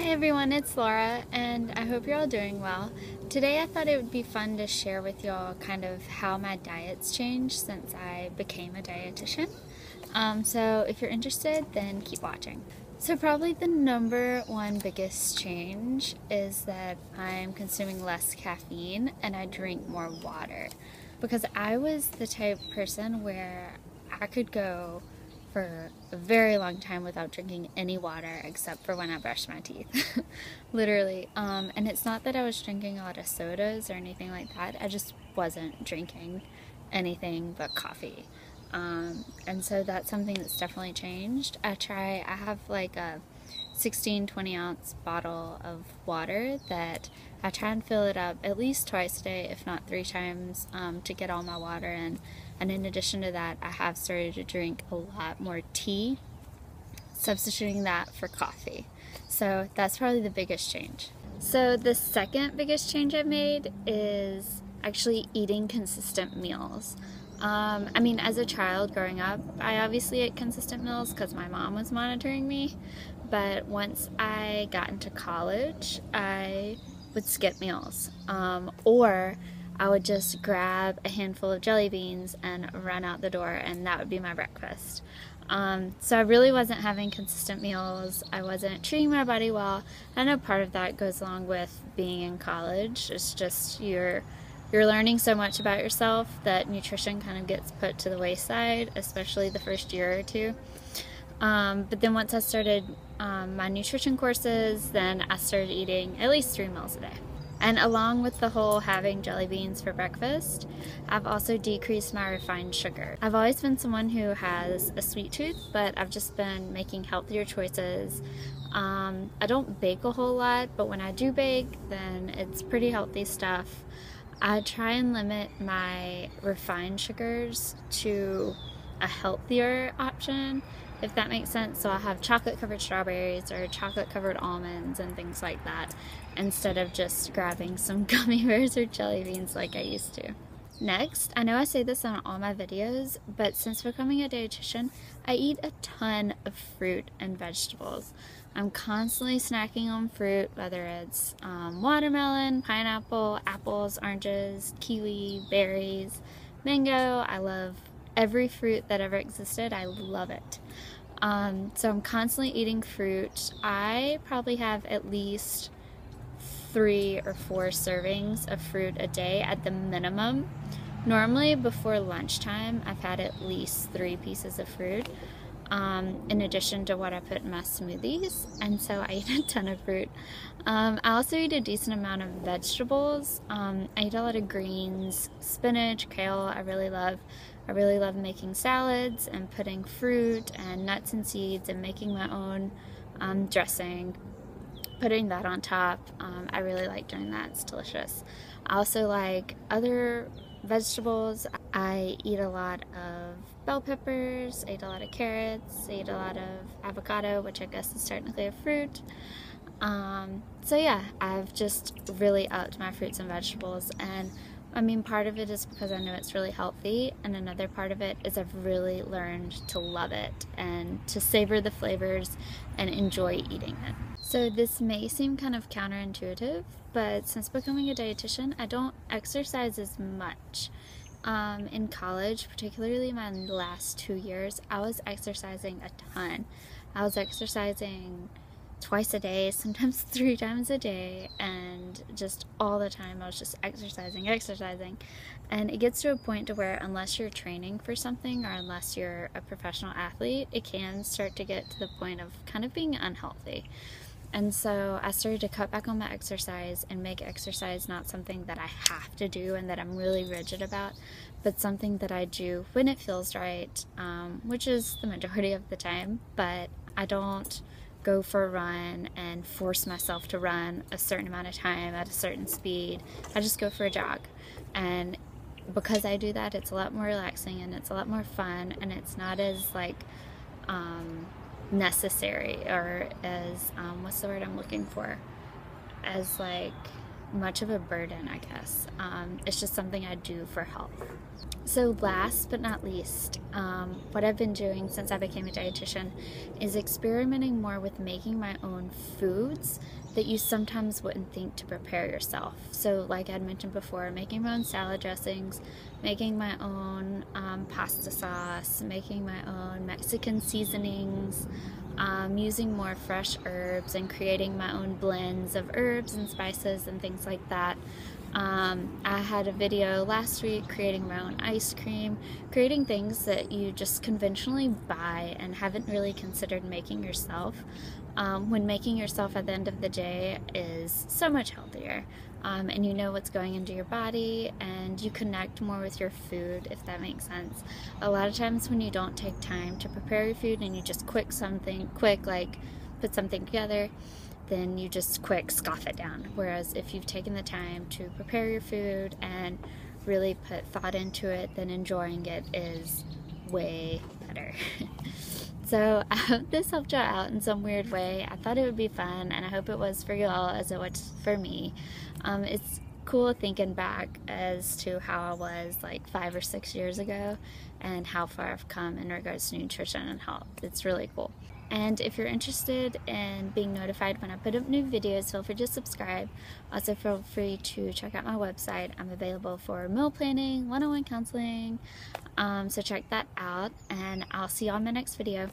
Hi everyone, it's Laura, and I hope you're all doing well. Today I thought it would be fun to share with y'all kind of how my diet's changed since I became a dietitian. So if you're interested, then keep watching. So probably the number one biggest change is that I'm consuming less caffeine and I drink more water. Because I was the type of person where I could go for a very long time without drinking any water except for when I brush my teeth. Literally. And it's not that I was drinking a lot of sodas or anything like that. I just wasn't drinking anything but coffee. And so that's something that's definitely changed. I have like a 20 ounce bottle of water that I try and fill it up at least twice a day, if not 3 times, to get all my water in. And in addition to that, I have started to drink a lot more tea, substituting that for coffee. So that's probably the biggest change. So the second biggest change I've made is actually eating consistent meals. I mean, as a child growing up, I obviously ate consistent meals because my mom was monitoring me. But once I got into college, I would skip meals. Or I would just grab a handful of jelly beans and run out the door, and that would be my breakfast. So I really wasn't having consistent meals. I wasn't treating my body well. I know part of that goes along with being in college. It's just you're learning so much about yourself that nutrition kind of gets put to the wayside, especially the first year or two. But then once I started my nutrition courses, then I started eating at least 3 meals a day. And along with the whole having jelly beans for breakfast, I've also decreased my refined sugar. I've always been someone who has a sweet tooth, but I've just been making healthier choices. I don't bake a whole lot, but when I do bake, then it's pretty healthy stuff. I try and limit my refined sugars to a healthier option, if that makes sense. So I'll have chocolate covered strawberries or chocolate covered almonds and things like that, instead of just grabbing some gummy bears or jelly beans like I used to. Next, I know I say this on all my videos, but since becoming a dietitian, I eat a ton of fruit and vegetables. I'm constantly snacking on fruit, whether it's watermelon, pineapple, apples, oranges, kiwi, berries, mango. I love every fruit that ever existed. I love it. So I'm constantly eating fruit. I probably have at least 3 or 4 servings of fruit a day at the minimum. Normally before lunchtime, I've had at least 3 pieces of fruit, in addition to what I put in my smoothies, and so I eat a ton of fruit. I also eat a decent amount of vegetables. I eat a lot of greens, spinach, kale. I really love making salads and putting fruit and nuts and seeds and making my own dressing, putting that on top. I really like doing that. It's delicious. I also like other vegetables. I eat a lot of bell peppers, I eat a lot of carrots, I eat a lot of avocado, which I guess is technically a fruit. So yeah, I've just really upped my fruits and vegetables, and I mean, part of it is because I know it's really healthy, and another part of it is I've really learned to love it and to savor the flavors and enjoy eating it. So this may seem kind of counterintuitive, but since becoming a dietitian, I don't exercise as much. In college, particularly my last 2 years, I was exercising a ton. I was exercising twice a day, sometimes 3 times a day, and just all the time I was just exercising. And it gets to a point to where unless you're training for something or unless you're a professional athlete, it can start to get to the point of kind of being unhealthy. And so I started to cut back on my exercise and make exercise not something that I have to do and that I'm really rigid about, but something that I do when it feels right, which is the majority of the time. But I don't go for a run and force myself to run a certain amount of time at a certain speed. I just go for a jog. And because I do that, it's a lot more relaxing and it's a lot more fun, and it's not as like necessary, or as what's the word I'm looking for, as like much of a burden, I guess. It's just something I do for health. So last but not least, what I've been doing since I became a dietitian is experimenting more with making my own foods that you sometimes wouldn't think to prepare yourself. So like I'd mentioned before, making my own salad dressings, making my own pasta sauce, making my own Mexican seasonings, using more fresh herbs and creating my own blends of herbs and spices and things like that. I had a video last week creating my own ice cream, creating things that you just conventionally buy and haven't really considered making yourself. When making yourself at the end of the day is so much healthier, and you know what's going into your body and you connect more with your food, if that makes sense. A lot of times when you don't take time to prepare your food and you just quick like put something together, then you just quick scoff it down. Whereas if you've taken the time to prepare your food and really put thought into it, then enjoying it is way better. So I hope this helped you out in some weird way. I thought it would be fun, and I hope it was for you all as it was for me. It's cool thinking back as to how I was like 5 or 6 years ago and how far I've come in regards to nutrition and health. It's really cool. And if you're interested in being notified when I put up new videos, feel free to subscribe. Also feel free to check out my website. I'm available for meal planning, one-on-one counseling, so check that out, and I'll see you on my next video.